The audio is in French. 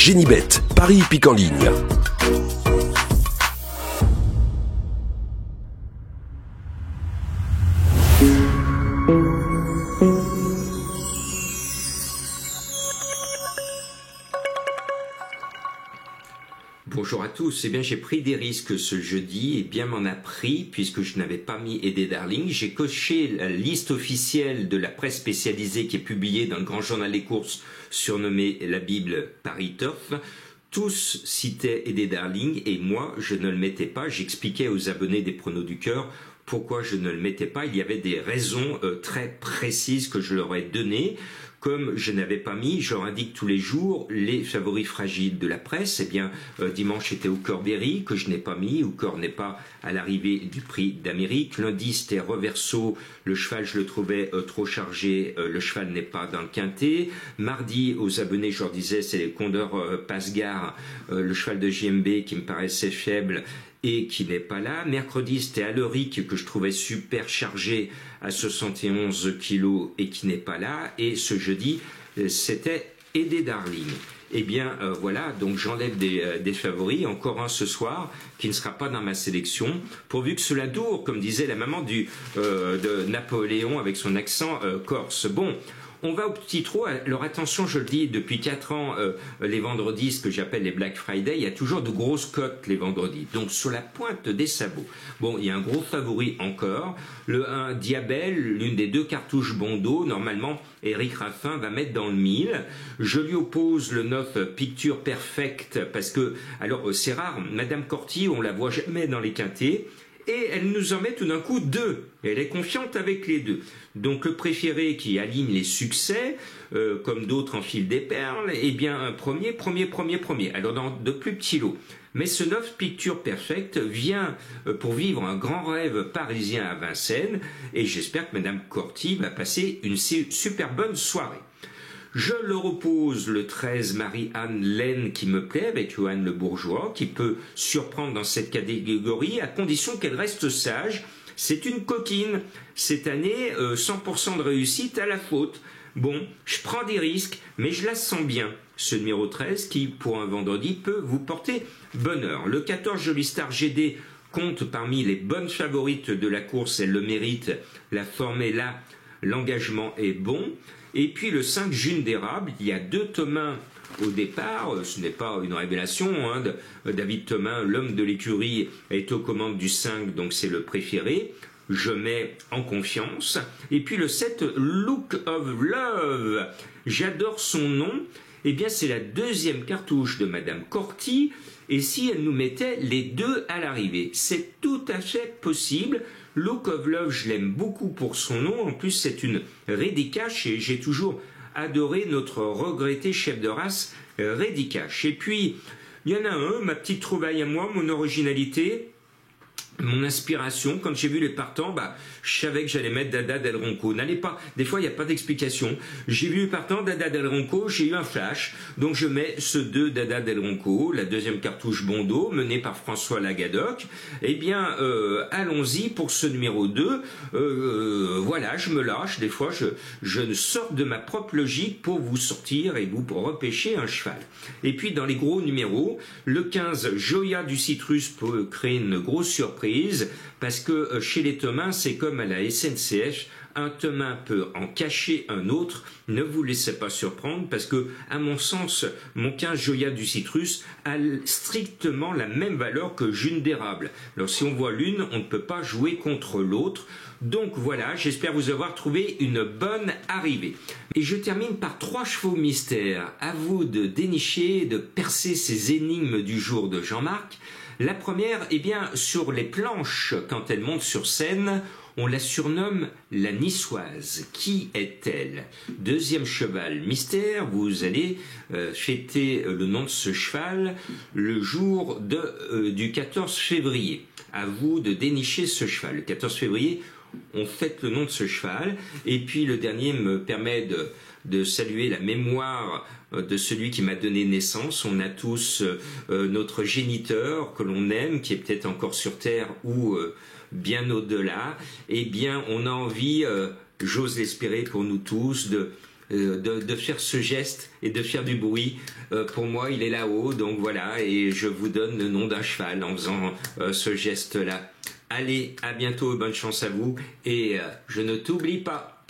Génibet, Paris Hippique en ligne. Bonjour à tous, j'ai pris des risques ce jeudi et bien m'en a pris puisque je n'avais pas mis Eddie Darling. J'ai coché la liste officielle de la presse spécialisée qui est publiée dans le grand journal des courses surnommé la Bible Paris Turf. Tous citaient Eddie Darling et moi je ne le mettais pas. J'expliquais aux abonnés des pronos du cœur pourquoi je ne le mettais pas. Il y avait des raisons très précises que je leur ai données. Comme je n'avais pas mis, je leur indique tous les jours les favoris fragiles de la presse. Dimanche c'était au Corberry que je n'ai pas mis, ou Cor n'est pas à l'arrivée du prix d'Amérique. Lundi c'était Reverso, le cheval je le trouvais trop chargé, le cheval n'est pas dans le quintet. Mardi aux abonnés je leur disais c'est les Condor Pasgard, le cheval de JMB qui me paraissait faible et qui n'est pas là. Mercredi, c'était Aleric que je trouvais super chargé à 71 kilos et qui n'est pas là. Et ce jeudi, c'était Eddie Darling. Voilà, donc j'enlève des favoris, encore un ce soir, qui ne sera pas dans ma sélection, pourvu que cela dure, comme disait la maman de Napoléon avec son accent corse. Bon, on va au petit trot. Alors attention, je le dis, depuis 4 ans, les vendredis, ce que j'appelle les Black Friday, il y a toujours de grosses cotes les vendredis. Donc sur la pointe des sabots. Bon, il y a un gros favori encore. Le 1, Diabel, l'une des 2 cartouches Bondo. Normalement, Eric Raffin va mettre dans le 1000. Je lui oppose le 9, Picture Perfect, parce que, alors c'est rare, Madame Corti, on la voit jamais dans les quintets. Et elle nous en met tout d'un coup 2. Elle est confiante avec les 2. Donc le préféré qui aligne les succès, comme d'autres enfilent des perles, premier. Alors dans de plus petits lots. Mais ce 9 Picture Perfect vient pour vivre un grand rêve parisien à Vincennes. Et j'espère que Madame Corti va passer une super bonne soirée. Je leur oppose le 13 Marie-Anne Laine qui me plaît avec Johan Le Bourgeois, qui peut surprendre dans cette catégorie à condition qu'elle reste sage. C'est une coquine. Cette année, 100% de réussite à la faute. Bon, je prends des risques, mais je la sens bien. Ce numéro 13 qui, pour un vendredi, peut vous porter bonheur. Le 14 Jolie Star GD compte parmi les bonnes favorites de la course. Elle le mérite. La forme est là. L'engagement est bon. Et puis le 5 June d'érable, il y a 2 Thomas au départ, ce n'est pas une révélation, David Thomas, l'homme de l'écurie, est aux commandes du 5, donc c'est le préféré, je mets en confiance. Et puis le 7 Look of Love, j'adore son nom, c'est la 2e cartouche de Madame Corti, et si elle nous mettait les 2 à l'arrivée, c'est tout à fait possible. Look of Love, je l'aime beaucoup pour son nom. En plus, c'est une Rédicache et j'ai toujours adoré notre regretté chef de race Rédicache. Et puis, il y en a un, ma petite trouvaille à moi, mon originalité, mon inspiration. Quand j'ai vu les partants, je savais que j'allais mettre Dada Del Ronco. N'allez pas, des fois il n'y a pas d'explication. J'ai vu les partants, Dada Del Ronco, j'ai eu un flash. Donc je mets ce 2 Dada Del Ronco, la 2e cartouche Bondo, menée par François Lagadoc. Allons-y pour ce numéro 2. Voilà, je me lâche. Des fois, je sors de ma propre logique pour vous sortir et vous repêcher un cheval. Et puis dans les gros numéros, le 15 Joya du Citrus peut créer une grosse surprise. Parce que chez les Thomas, c'est comme à la SNCF, un Thomas peut en cacher un autre. Ne vous laissez pas surprendre parce que, à mon sens, mon 15 Joya du Citrus a strictement la même valeur que June d'érable. Alors si on voit l'une, on ne peut pas jouer contre l'autre. Donc voilà, j'espère vous avoir trouvé une bonne arrivée. Et je termine par 3 chevaux mystères. À vous de dénicher, de percer ces énigmes du jour de Jean-Marc. La première, sur les planches, quand elle monte sur scène, on la surnomme la Niçoise. Qui est-elle? 2e cheval mystère, vous allez fêter le nom de ce cheval le jour du 14 février. À vous de dénicher ce cheval. Le 14 février, on fête le nom de ce cheval. Et puis le dernier me permet de saluer la mémoire de celui qui m'a donné naissance. On a tous notre géniteur que l'on aime, qui est peut-être encore sur terre ou bien au-delà. On a envie, j'ose l'espérer pour nous tous, de faire ce geste et de faire du bruit. Pour moi, il est là-haut, donc voilà, et je vous donne le nom d'un cheval en faisant ce geste-là. Allez, à bientôt, bonne chance à vous, et je ne t'oublie pas.